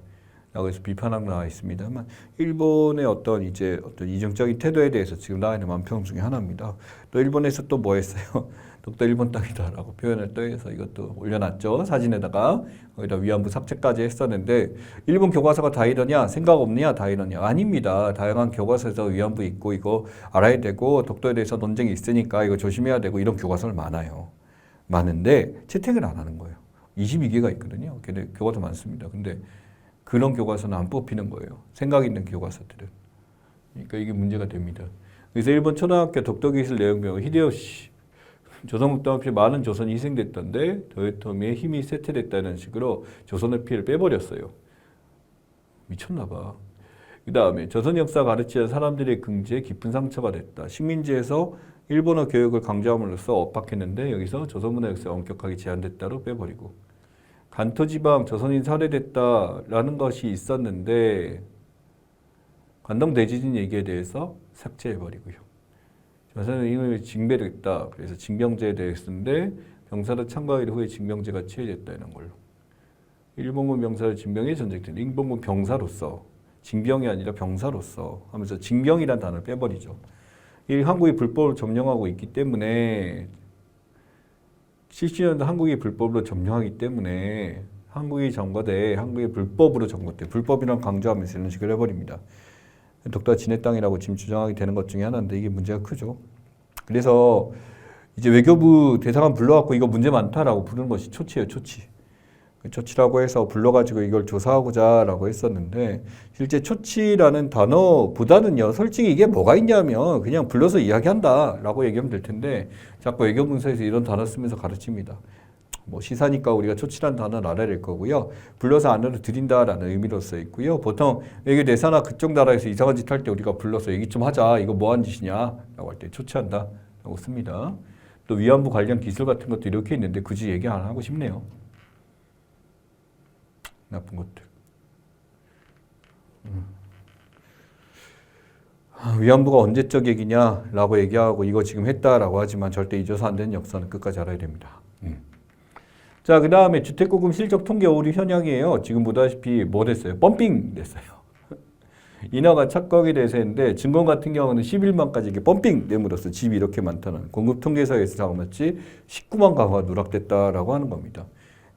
라고 해서 비판하고 나와 있습니다만 일본의 어떤 이중적인 태도에 대해서 지금 나와 있는 만평 중에 하나입니다. 또 일본에서 또 뭐 했어요? 독도 일본 땅이다라고 표현을 또 해서 이것도 올려놨죠. 사진에다가 거기다 위안부 삭제까지 했었는데 일본 교과서가 다 이러냐? 생각 없느냐? 다 이러냐? 아닙니다. 다양한 교과서에서 위안부 있고 이거 알아야 되고 독도에 대해서 논쟁이 있으니까 이거 조심해야 되고 이런 교과서는 많아요. 많은데 채택을 안 하는 거예요. 22개가 있거든요. 근데 교과서 많습니다. 근데 그런 교과서는 안 뽑히는 거예요. 생각 있는 교과서들은. 그러니까 이게 문제가 됩니다. 그래서 일본 초등학교 독도기술 내용병원 히데요시 조선국도 없이 많은 조선이 희생됐던데 도요토미의 힘이 쇠퇴됐다는 식으로 조선의 피해를 빼버렸어요. 미쳤나 봐. 그 다음에 조선 역사 가르치는 사람들의 긍지에 깊은 상처가 됐다. 식민지에서 일본어 교육을 강조함으로써 억압했는데 여기서 조선문화 역사가 엄격하게 제한됐다로 빼버리고 간토지방 조선인 살해됐다라는 것이 있었는데 관동 대지진 얘기에 대해서 삭제해버리고요. 조선인을 징배됐다. 그래서 징병제에 대해서인데 병사를 참가일 후에 징병제가 취해졌다는 걸로. 일본군 병사를 징병에 전쟁된 일본군 병사로서 징병이 아니라 병사로서 하면서 징병이란 단어를 빼버리죠. 이 한국이 불법을 점령하고 있기 때문에 70년대 한국이 불법으로 점령하기 때문에 한국이 점거돼 한국이 불법으로 점거돼 불법이란 강조하면서 이런 식으로 해버립니다. 독도가 지네 땅이라고 지금 주장하게 되는 것 중에 하나인데 이게 문제가 크죠. 그래서 이제 외교부 대사관 불러갖고 이거 문제 많다라고 부르는 것이 초치예요. 초치. 초치라고 해서 불러가지고 이걸 조사하고자라고 했었는데 실제 초치라는 단어보다는요. 솔직히 이게 뭐가 있냐면 그냥 불러서 이야기한다라고 얘기하면 될 텐데 자꾸 외교문서에서 이런 단어 쓰면서 가르칩니다. 뭐 시사니까 우리가 초치라는 단어는 알아야 될 거고요. 불러서 안으로 들인다라는 의미로 써 있고요. 보통 외교 대사나 그쪽 나라에서 이상한 짓 할 때 우리가 불러서 얘기 좀 하자. 이거 뭐한 짓이냐라고 할 때 초치한다라고 씁니다. 또 위안부 관련 기술 같은 것도 이렇게 있는데 굳이 얘기 안 하고 싶네요. 나쁜 것들. 위안부가 언제적 얘기냐라고 얘기하고 이거 지금 했다라고 하지만 절대 잊어서 안 되는 역사는 끝까지 알아야 됩니다. 자, 그 다음에 주택고금 실적 통계 오류 현황이에요. 지금 보다시피 뭐 됐어요? 펌핑 됐어요. 인하가 착각이 돼서 했는데 증권 같은 경우는 11만까지 이게 펌핑 됨으로써 집이 이렇게 많다는 공급 통계사에서 작업했지 19만 가구가 누락됐다라고 하는 겁니다.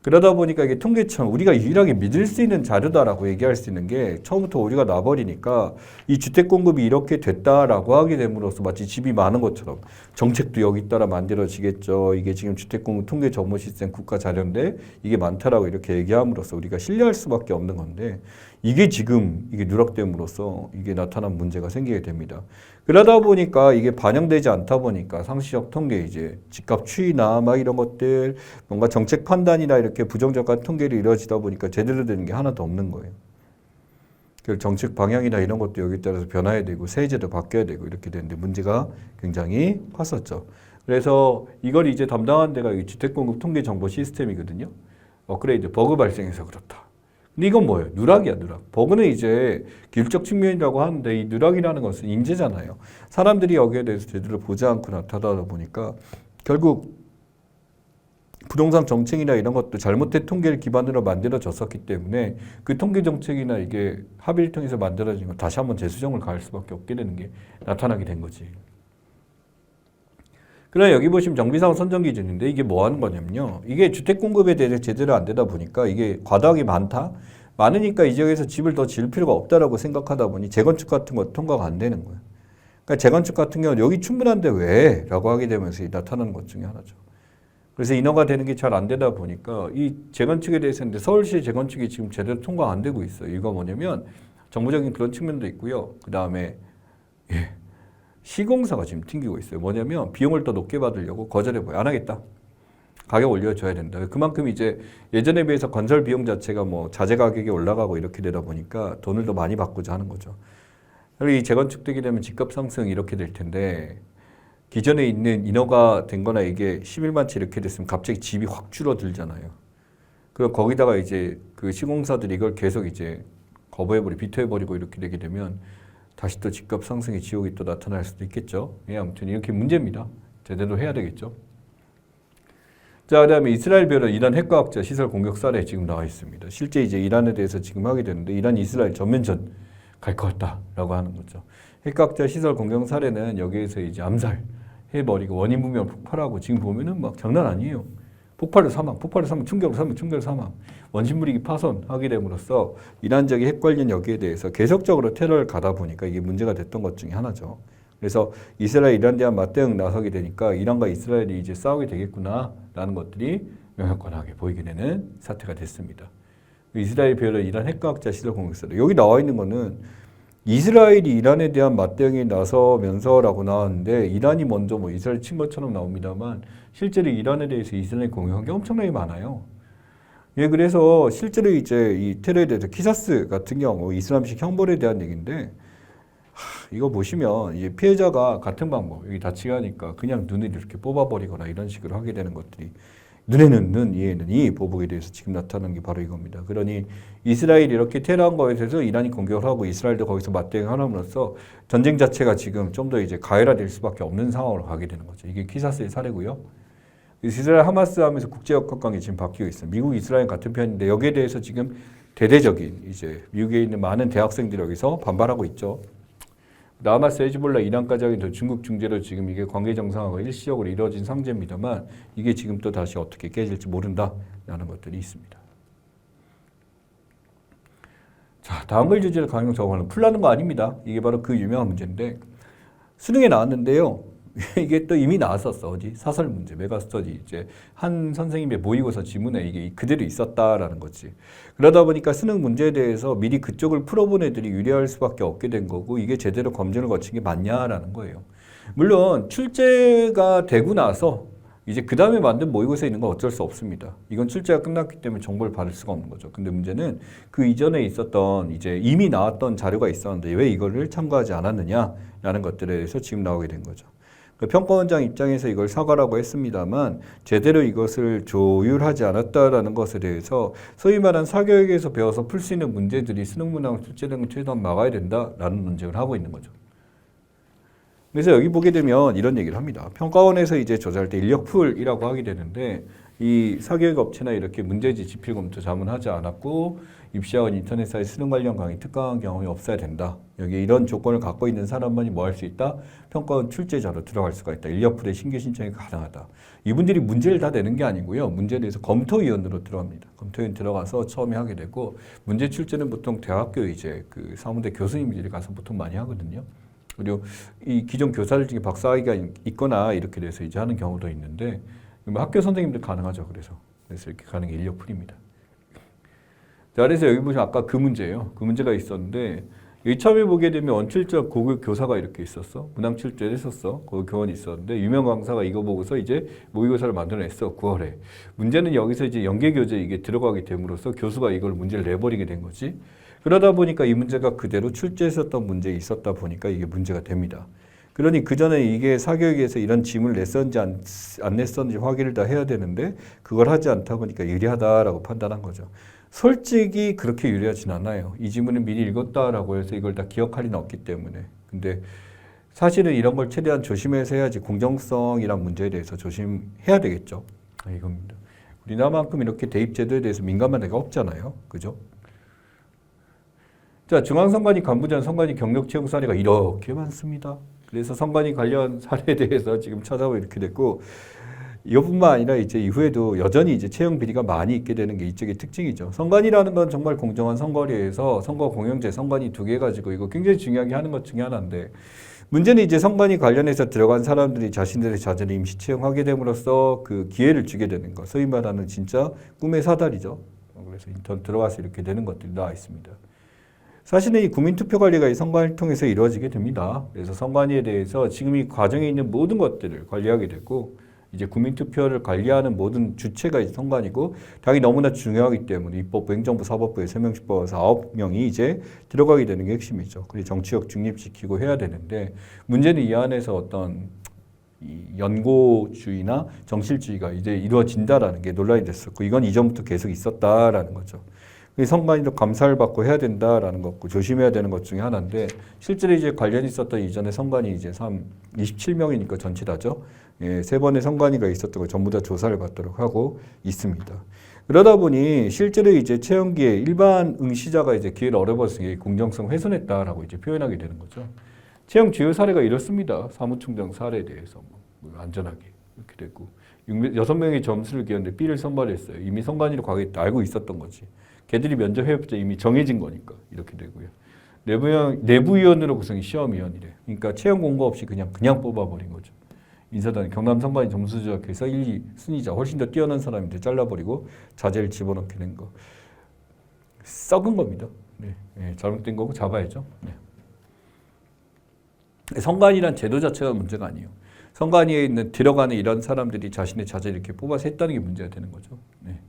그러다 보니까 이게 통계청 우리가 유일하게 믿을 수 있는 자료다라고 얘기할 수 있는 게 처음부터 오류가 나버리니까 이 주택 공급이 이렇게 됐다라고 하게 됨으로써 마치 집이 많은 것처럼 정책도 여기 따라 만들어지겠죠. 이게 지금 주택 공급 통계 정보 시스템 국가 자료인데 이게 많다라고 이렇게 얘기함으로써 우리가 신뢰할 수밖에 없는 건데 이게 지금 이게 누락됨으로써 이게 나타난 문제가 생기게 됩니다. 그러다 보니까 이게 반영되지 않다 보니까 상시적 통계 이제 집값 추이나 막 이런 것들 뭔가 정책 판단이나 이렇게 부정적인 통계를 이루어지다 보니까 제대로 되는 게 하나도 없는 거예요. 그 정책 방향이나 이런 것도 여기 따라서 변화해야 되고 세제도 바뀌어야 되고 이렇게 되는데 문제가 굉장히 컸었죠. 그래서 이걸 이제 담당한 데가 주택공급 통계 정보 시스템이거든요. 업그레이드 버그 발생해서 그렇다. 근데 이건 뭐예요? 누락이야, 누락. 버그는 이제 기술적 측면이라고 하는데 이 누락이라는 것은 인재잖아요. 사람들이 여기에 대해서 제대로 보지 않고 나타나다 보니까 결국 부동산 정책이나 이런 것도 잘못된 통계를 기반으로 만들어졌었기 때문에 그 통계 정책이나 이게 합의를 통해서 만들어진 거 다시 한번 재수정을 가할 수밖에 없게 되는 게 나타나게 된 거지. 그러나 여기 보시면 정비사업 선정 기준인데 이게 뭐 하는 거냐면요. 이게 주택 공급에 대해서 제대로 안 되다 보니까 이게 과도하게 많으니까 이 지역에서 집을 더 지을 필요가 없다라고 생각하다 보니 재건축 같은 거 통과가 안 되는 거예요. 그러니까 재건축 같은 경우는 여기 충분한데 왜? 라고 하게 되면서 나타나는 것 중에 하나죠. 그래서 인허가 되는 게 잘 안 되다 보니까 이 재건축에 대해서는 서울시 재건축이 지금 제대로 통과 안 되고 있어요. 이거 뭐냐면 정부적인 그런 측면도 있고요. 그 다음에 시공사가 지금 튕기고 있어요. 뭐냐면 비용을 더 높게 받으려고 거절해봐요. 안 하겠다. 가격 올려줘야 된다. 그만큼 이제 예전에 비해서 건설 비용 자체가 뭐 자재 가격이 올라가고 이렇게 되다 보니까 돈을 더 많이 받고자 하는 거죠. 그리고 이 재건축되게 되면 집값 상승 이렇게 될 텐데 기존에 있는 인허가 된 거나 이게 11만 채 이렇게 됐으면 갑자기 집이 확 줄어들잖아요. 그리고 거기다가 이제 그 시공사들이 이걸 계속 이제 거부해버리고 비토해버리고 이렇게 되게 되면 다시 또 집값 상승의 지옥이 또 나타날 수도 있겠죠. 예, 아무튼 이렇게 문제입니다. 제대로 해야 되겠죠. 자, 그다음에 이스라엘 별은 이란 핵과학자 시설 공격 사례 지금 나와 있습니다. 실제 이제 이란에 대해서 지금 하게 되는데 이란 이스라엘 전면전 갈 것 같다라고 하는 거죠. 핵과학자 시설 공격 사례는 여기에서 이제 암살 해버리고 원인 불명 폭발하고 지금 보면은 막 장난 아니에요. 폭발로 사망, 충격으로 사망, 충격으로 사망, 원심무리기 파손하게 됨으로써 이란적인 핵 관련 여기에 대해서 계속적으로 테러를 가다 보니까 이게 문제가 됐던 것 중에 하나죠. 그래서 이스라엘 이란 대한 맞대응 나서게 되니까 이란과 이스라엘이 이제 싸우게 되겠구나라는 것들이 명확하게 보이게 되는 사태가 됐습니다. 이스라엘 별의 이란 핵과학자 시설 공격사례 여기 나와 있는 거는 이스라엘이 이란에 대한 맞대응에 나서면서라고 나왔는데 이란이 먼저 뭐 이스라엘 친 것처럼 나옵니다만 실제로 이란에 대해서 이스라엘이 공격한 게 엄청나게 많아요. 예, 그래서 실제로 이제 이 테러에 대해서 키사스 같은 경우 이슬람식 형벌에 대한 얘기인데 이거 보시면 이제 피해자가 같은 방법 여기 다치게 하니까 그냥 눈을 이렇게 뽑아버리거나 이런 식으로 하게 되는 것들이 눈에는 눈, 이에는 이 보복에 대해서 지금 나타나는 게 바로 이겁니다. 그러니 이스라엘이 이렇게 테러한 거에 대해서 이란이 공격을 하고 이스라엘도 거기서 맞대응함으로써 전쟁 자체가 지금 좀 더 이제 가열화될 수밖에 없는 상황으로 가게 되는 거죠. 이게 키사스의 사례고요. 이스라엘 하마스 하면서 국제역학관이 지금 바뀌고 있어요. 미국, 이스라엘 같은 편인데 여기에 대해서 지금 대대적인 이제 미국에 있는 많은 대학생들이 여기서 반발하고 있죠. 하마스, 헤즈볼라, 이란까지 하게 된 중국 중재로 지금 이게 관계 정상화가 일시적으로 이루어진 상태입니다만 이게 지금 또 다시 어떻게 깨질지 모른다라는 것들이 있습니다. 자, 다음 글 주제를 강용 저거는 풀라는 거 아닙니다. 이게 바로 그 유명한 문제인데 수능에 나왔는데요. 이게 또 이미 나왔었어. 어디? 사설 문제, 메가스터디. 이제 한 선생님의 모의고사 지문에 이게 그대로 있었다라는 거지. 그러다 보니까 수능 문제에 대해서 미리 그쪽을 풀어본 애들이 유리할 수밖에 없게 된 거고 이게 제대로 검증을 거친 게 맞냐라는 거예요. 물론 출제가 되고 나서 이제 그 다음에 만든 모의고사에 있는 건 어쩔 수 없습니다. 이건 출제가 끝났기 때문에 정보를 받을 수가 없는 거죠. 근데 문제는 그 이전에 있었던 이제 이미 나왔던 자료가 있었는데 왜 이거를 참고하지 않았느냐라는 것들에 대해서 지금 나오게 된 거죠. 평가원장 입장에서 이걸 사과라고 했습니다만 제대로 이것을 조율하지 않았다라는 것에 대해서 소위 말한 사교육에서 배워서 풀 수 있는 문제들이 수능 문항 출제되는 걸 최대한 막아야 된다라는 논쟁을 하고 있는 거죠. 그래서 여기 보게 되면 이런 얘기를 합니다. 평가원에서 이제 조사할 때 인력풀이라고 하게 되는데 이 사교육 업체나 이렇게 문제지 지필 검토 자문하지 않았고 입시학원 인터넷사에 수능 관련 강의 특강한 경험이 없어야 된다. 여기 이런 조건을 갖고 있는 사람만이 뭐 할 수 있다? 평가원 출제자로 들어갈 수가 있다. 인력풀에 신규 신청이 가능하다. 이분들이 문제를 다 내는 게 아니고요. 문제에 대해서 검토위원으로 들어갑니다. 검토위원 들어가서 처음에 하게 되고 문제 출제는 보통 대학교 이제 그 사무대 교수님들이 가서 보통 많이 하거든요. 그리고 이 기존 교사들 중에 박사학위가 있거나 이렇게 돼서 이제 하는 경우도 있는데 학교 선생님들 가능하죠. 그래서 이렇게 가는 게 인력풀입니다. 자, 그래서 여기 보시면 아까 그 문제예요. 그 문제가 있었는데 여기 처음에 보게 되면 원출제 고급 교사가 이렇게 있었어. 문항 출제를 했었어. 거기 교원이 있었는데 유명 강사가 이거 보고서 이제 모의고사를 만들어냈어. 9월에. 문제는 여기서 이제 연계교재 이게 들어가게 됨으로써 교수가 이걸 문제를 내버리게 된 거지. 그러다 보니까 이 문제가 그대로 출제했었던 문제에 있었다 보니까 이게 문제가 됩니다. 그러니 그 전에 이게 사교육에서 이런 지문을 냈었는지 안 냈었는지 확인을 다 해야 되는데 그걸 하지 않다 보니까 유리하다라고 판단한 거죠. 솔직히 그렇게 유리하진 않아요. 이 지문을 미리 읽었다라고 해서 이걸 다 기억할 리는 없기 때문에. 근데 사실은 이런 걸 최대한 조심해서 해야지 공정성이란 문제에 대해서 조심해야 되겠죠. 이겁니다. 우리나라만큼 이렇게 대입제도에 대해서 민감한 데가 없잖아요. 그죠? 자, 중앙선관위 간부전 선관위 경력 채용 사례가 이렇게 많습니다. 그래서 선관위 관련 사례에 대해서 지금 찾아보면 이렇게 됐고 이것뿐만 아니라 이제 이후에도 여전히 이제 채용 비리가 많이 있게 되는 게 이쪽의 특징이죠. 선관위라는 건 정말 공정한 선거리에서 선거 공영제 선관위 2개 가지고 이거 굉장히 중요하게 하는 것 중에 하나인데 문제는 이제 선관위 관련해서 들어간 사람들이 자신들의 자질을 임시 채용하게 됨으로써 그 기회를 주게 되는 것. 소위 말하는 진짜 꿈의 사다리죠. 그래서 인턴 들어가서 이렇게 되는 것들이 나와 있습니다. 사실은 이 국민투표 관리가 이 선관위를 통해서 이루어지게 됩니다. 그래서 선관위에 대해서 지금 이 과정에 있는 모든 것들을 관리하게 되고 이제 국민투표를 관리하는 모든 주체가 이제 선관위고 당이 너무나 중요하기 때문에 입법부, 행정부, 사법부에 3명씩 뽑아서 9명이 이제 들어가게 되는 게 핵심이죠. 그리고 정치력 중립시키고 해야 되는데 문제는 이 안에서 어떤 이 연고주의나 정실주의가 이제 이루어진다라는 게 논란이 됐었고 이건 이전부터 계속 있었다라는 거죠. 선관위도 감사를 받고 해야 된다라는 것고 조심해야 되는 것 중에 하나인데 실제로 이제 관련이 있었던 이전에 선관위 이제 27명이니까 전체 다죠. 예, 3번의 선관위가 있었던 거 전부 다 조사를 받도록 하고 있습니다. 그러다 보니 실제로 이제 채용기에 일반 응시자가 이제 기회를 얻어봤으니 공정성 훼손했다라고 이제 표현하게 되는 거죠. 채용 주요 사례가 이렇습니다. 사무총장 사례에 대해서 뭐 안전하게 이렇게 됐고 6명의 점수를 기했는데 B를 선발했어요. 이미 선관위로 가겠다 알고 있었던 거지. 걔들이 면접해봤자 이미 정해진 거니까 이렇게 되고요. 내부위원으로 구성이 시험위원이래. 그러니까 채용 공고 없이 그냥 뽑아버린 거죠. 인사단 경남 선관위 점수 조작해서 1, 2 순위자 훨씬 더 뛰어난 사람인데 잘라버리고 자재를 집어넣게 된 거. 썩은 겁니다. 네. 네, 잘못된 거고 잡아야죠. 네. 선관위란 제도 자체가 문제가 아니에요. 선관위에 있는 들어가는 이런 사람들이 자신의 자재를 이렇게 뽑아서 했다는 게 문제가 되는 거죠. 네.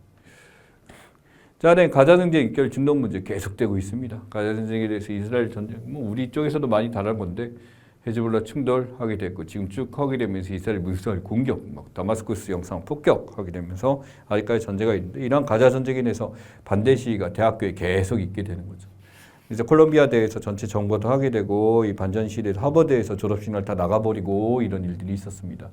자, 가자전쟁 입결 중동 문제 계속되고 있습니다. 가자전쟁에 대해서 이스라엘 전쟁, 뭐 우리 쪽에서도 많이 다른 건데 헤즈볼라 충돌하게 됐고 지금 쭉 하게 되면서 이스라엘 미사일 공격, 막 다마스커스 영상 폭격하게 되면서 아직까지 전제가 있는데 이러한 가자전쟁에 대해서 반대 시위가 대학교에 계속 있게 되는 거죠. 그래서 콜롬비아 대에서 전체 정보도 하게 되고 이 반전 시대에서 하버드에서 졸업식날 다 나가버리고 이런 일들이 있었습니다.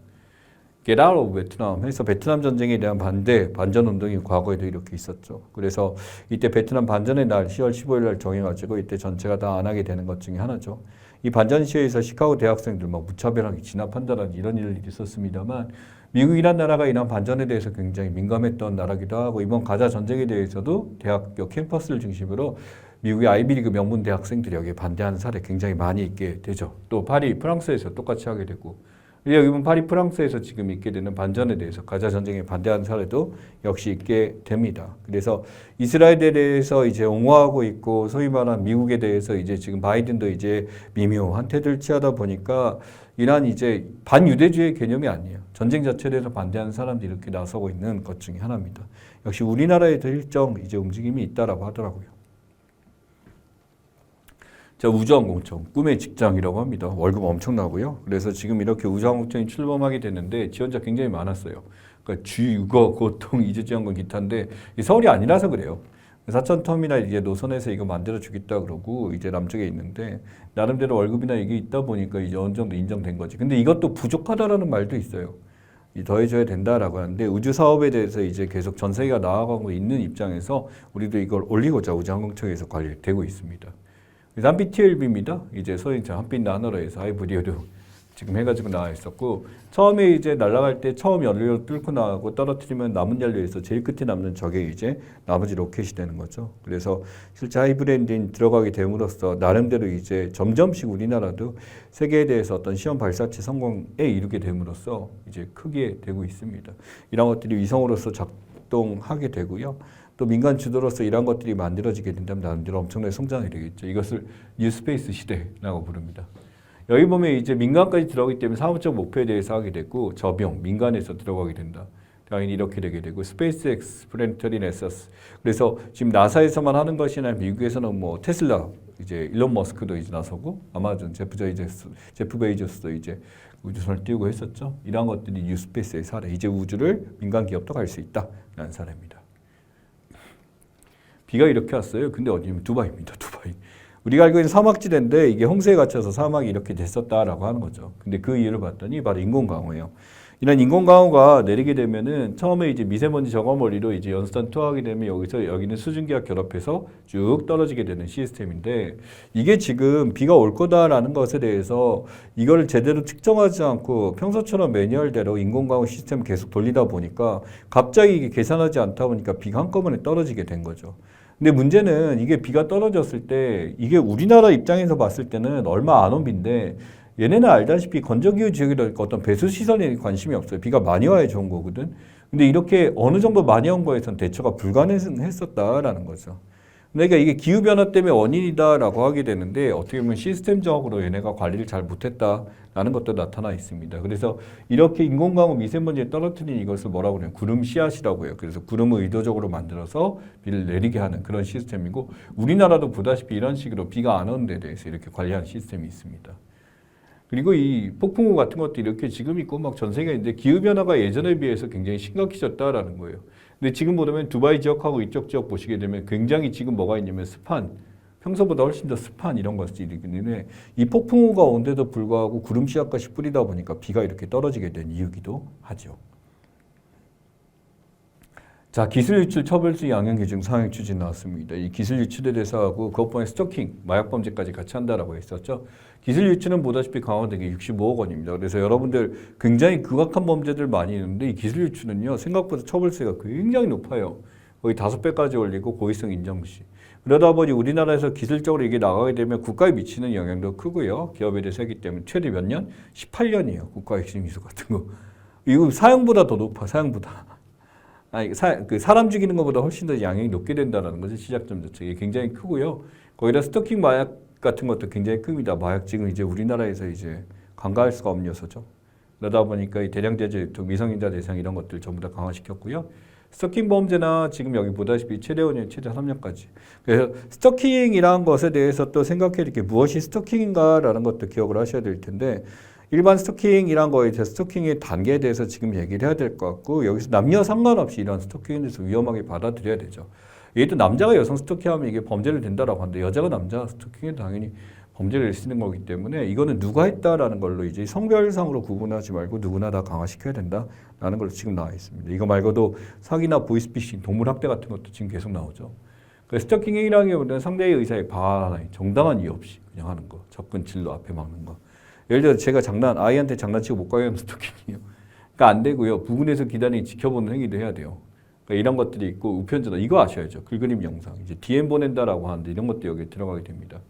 Get out of 베트남 해서 베트남 전쟁에 대한 반전 운동이 과거에도 이렇게 있었죠. 그래서 이때 베트남 반전의 날 10월 15일 날 정해가지고 이때 전체가 다 안 하게 되는 것 중에 하나죠. 이 반전 시위에서 시카고 대학생들 막 무차별하게 진압한다라는 이런 일이 있었습니다만 미국이란 나라가 이런 반전에 대해서 굉장히 민감했던 나라기도 하고 이번 가자 전쟁에 대해서도 대학교 캠퍼스를 중심으로 미국의 아이비리그 명문 대학생들이 여기에 반대하는 사례 굉장히 많이 있게 되죠. 또 파리, 프랑스에서 똑같이 하게 되고 여기 보면 파리, 프랑스에서 지금 있게 되는 반전에 대해서 가자 전쟁에 반대하는 사례도 역시 있게 됩니다. 그래서 이스라엘에 대해서 이제 옹호하고 있고 소위 말하는 미국에 대해서 이제 지금 바이든도 이제 미묘한 태도를 취하다 보니까 이란 이제 반유대주의 개념이 아니에요. 전쟁 자체에 대해서 반대하는 사람들이 이렇게 나서고 있는 것 중에 하나입니다. 역시 우리나라에도 일정 이제 움직임이 있다라고 하더라고요. 자, 우주항공청 꿈의 직장이라고 합니다. 월급 엄청나고요. 그래서 지금 이렇게 우주항공청이 출범하게 됐는데 지원자 굉장히 많았어요. 그러니까 주거, 고통, 이주지원금 기타인데 서울이 아니라서 그래요. 사천터미널 이제 노선에서 이거 만들어 주겠다 그러고 이제 남쪽에 있는데 나름대로 월급이나 이게 있다 보니까 이제 어느 정도 인정된 거지. 근데 이것도 부족하다라는 말도 있어요. 더해줘야 된다라고 하는데 우주 사업에 대해서 이제 계속 전 세계가 나아가고 있는 입장에서 우리도 이걸 올리고자 우주항공청에서 관리되고 있습니다. 한빛TLB입니다. 이제 소행차 한빛 나노라에서 하이브리드로 지금 해가지고 나와 있었고 처음에 이제 날아갈 때 처음 연료 뚫고 나가고 떨어뜨리면 남은 연료에서 제일 끝에 남는 저게 이제 나머지 로켓이 되는 거죠. 그래서 실제 하이브리드 들어가게 됨으로써 나름대로 이제 점점씩 우리나라도 세계에 대해서 어떤 시험 발사체 성공에 이르게 됨으로써 이제 크게 되고 있습니다. 이런 것들이 위성으로서 작동하게 되고요. 또 민간 주도로서 이런 것들이 만들어지게 된다면 나름대로 엄청나게 성장이 되겠죠. 이것을 뉴스페이스 시대라고 부릅니다. 여기 보면 이제 민간까지 들어가기 때문에 사업적 목표에 대해서 하게 되고 저병, 민간에서 들어가게 된다. 당연히 이렇게 되게 되고 스페이스X, 플래니터리 네서스. 그래서 지금 나사에서만 하는 것이 아니라 미국에서는 뭐 테슬라, 이제 일론 머스크도 이제 나서고 아마존, 제프 베이조스도 이제 우주선을 띄우고 했었죠. 이런 것들이 뉴스페이스의 사례. 이제 우주를 민간 기업도 갈 수 있다라는 사례입니다. 비가 이렇게 왔어요. 근데 어디냐면 두바이입니다. 두바이. 우리가 알고 있는 사막지대인데 이게 홍수에 갇혀서 사막이 이렇게 됐었다라고 하는 거죠. 근데 그 이유를 봤더니 바로 인공강우예요. 이런 인공강우가 내리게 되면은 처음에 이제 미세먼지 저감원리로 이제 연수단 투하하게 되면 여기는 수증기와 결합해서 쭉 떨어지게 되는 시스템인데 이게 지금 비가 올 거다라는 것에 대해서 이걸 제대로 측정하지 않고 평소처럼 매뉴얼대로 인공강우 시스템을 계속 돌리다 보니까 갑자기 이게 계산하지 않다 보니까 비가 한꺼번에 떨어지게 된 거죠. 근데 문제는 이게 비가 떨어졌을 때 이게 우리나라 입장에서 봤을 때는 얼마 안 온 비인데 얘네는 알다시피 건조기후 지역이랄까 어떤 배수 시설에 관심이 없어요. 비가 많이 와야 좋은 거거든. 근데 이렇게 어느 정도 많이 온 거에선 대처가 불가능했었다라는 거죠. 그러니까 이게 기후변화 때문에 원인이다라고 하게 되는데 어떻게 보면 시스템적으로 얘네가 관리를 잘 못했다라는 것도 나타나 있습니다. 그래서 이렇게 인공광업 미세먼지에 떨어뜨린 이것을 뭐라고 그래요? 구름 씨앗이라고 해요. 그래서 구름을 의도적으로 만들어서 비를 내리게 하는 그런 시스템이고 우리나라도 보다시피 이런 식으로 비가 안 오는 데 대해서 이렇게 관리하는 시스템이 있습니다. 그리고 이 폭풍우 같은 것도 이렇게 지금 있고 막 전 세계에 있는데 기후변화가 예전에 비해서 굉장히 심각해졌다라는 거예요. 근데 지금 보면 두바이 지역하고 이쪽 지역 보시게 되면 굉장히 지금 뭐가 있냐면 습한, 평소보다 훨씬 더 습한 이런 것들이 있는데 이 폭풍우가 온데도 불구하고 구름 씨앗까지 뿌리다 보니까 비가 이렇게 떨어지게 된 이유기도 하죠. 자, 기술 유출 처벌수 양형 기준 상향 추진 나왔습니다. 이 기술 유출에 대해서 하고 그것보다 스토킹, 마약 범죄까지 같이 한다라고 했었죠. 기술 유출은 보다시피 강화된 게 65억 원입니다. 그래서 여러분들 굉장히 극악한 범죄들 많이 있는데 이 기술 유출은요 생각보다 처벌세가 굉장히 높아요. 거의 5배까지 올리고 고의성 인정 시. 그러다 보니 우리나라에서 기술적으로 이게 나가게 되면 국가에 미치는 영향도 크고요. 기업에 대해서 하기 때문에 최대 몇 년? 18년이에요. 국가 핵심 기술 같은 거. 이거 사형보다 더 높아. 사형보다. 아니, 사람 죽이는 것보다 훨씬 더 양형이 높게 된다는 거죠. 시작점 자체가 굉장히 크고요. 거기다 스토킹 마약 같은 것도 굉장히 큽니다. 마약 지금 이제 우리나라에서 이제 간과할 수가 없는 요소죠. 그러다 보니까 이 대량 제재, 미성년자 대상 이런 것들 전부 다 강화시켰고요. 스토킹 범죄나 지금 여기 보다시피 최대 5년, 최대 3년까지. 그래서 스토킹이라는 것에 대해서 또 생각해 이렇게 무엇이 스토킹인가라는 것도 기억을 하셔야 될 텐데 일반 스토킹이란 거에 대해서 스토킹의 단계에 대해서 지금 얘기를 해야 될 것 같고 여기서 남녀 상관없이 이런 스토킹에 대해서 위험하게 받아들여야 되죠. 얘도 남자가 여성 스토킹하면 이게 범죄를 된다라고 하는데 여자가 남자 스토킹에 당연히 범죄를 쓰는 거기 때문에 이거는 누가 했다라는 걸로 이제 성별상으로 구분하지 말고 누구나 다 강화시켜야 된다라는 걸로 지금 나와 있습니다. 이거 말고도 사기나 보이스피싱, 동물학대 같은 것도 지금 계속 나오죠. 그래서 스토킹 행위라는 경우는 상대의 의사에 반하는 정당한 이유 없이 그냥 하는 거, 접근 진로 앞에 막는 거. 예를 들어 제가 아이한테 장난치고 못 가게 하면 스토킹이에요. 그러니까 안 되고요. 부근에서 기다리니 지켜보는 행위도 해야 돼요. 그러니까 이런 것들이 있고 우편전화 이거 아셔야죠. 글그림 영상 이제 DM 보낸다라고 하는데 이런 것도 여기에 들어가게 됩니다.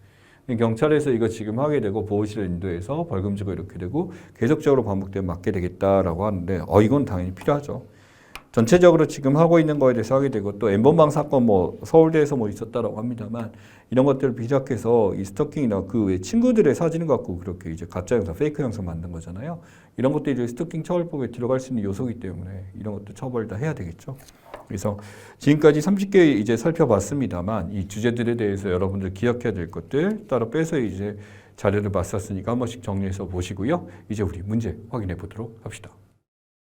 경찰에서 이거 지금 하게 되고 보호실을 인도해서 벌금 주고 이렇게 되고 계속적으로 반복되면 맞게 되겠다라고 하는데 이건 당연히 필요하죠. 전체적으로 지금 하고 있는 거에 대해서 하게 되고 또 N번방 사건 뭐 서울대에서 뭐 있었다라고 합니다만 이런 것들을 비작해서 이 스토킹이나 그 외 친구들의 사진을 갖고 그렇게 이제 가짜 영상, 페이크 영상 만든 거잖아요. 이런 것도 이제 스토킹 처벌법에 들어갈 수 있는 요소이기 때문에 이런 것도 처벌 다 해야 되겠죠. 그래서 지금까지 30개 이제 살펴봤습니다만 이 주제들에 대해서 여러분들 기억해야 될 것들 따로 빼서 이제 자료를 봤었으니까 한 번씩 정리해서 보시고요. 이제 우리 문제 확인해 보도록 합시다.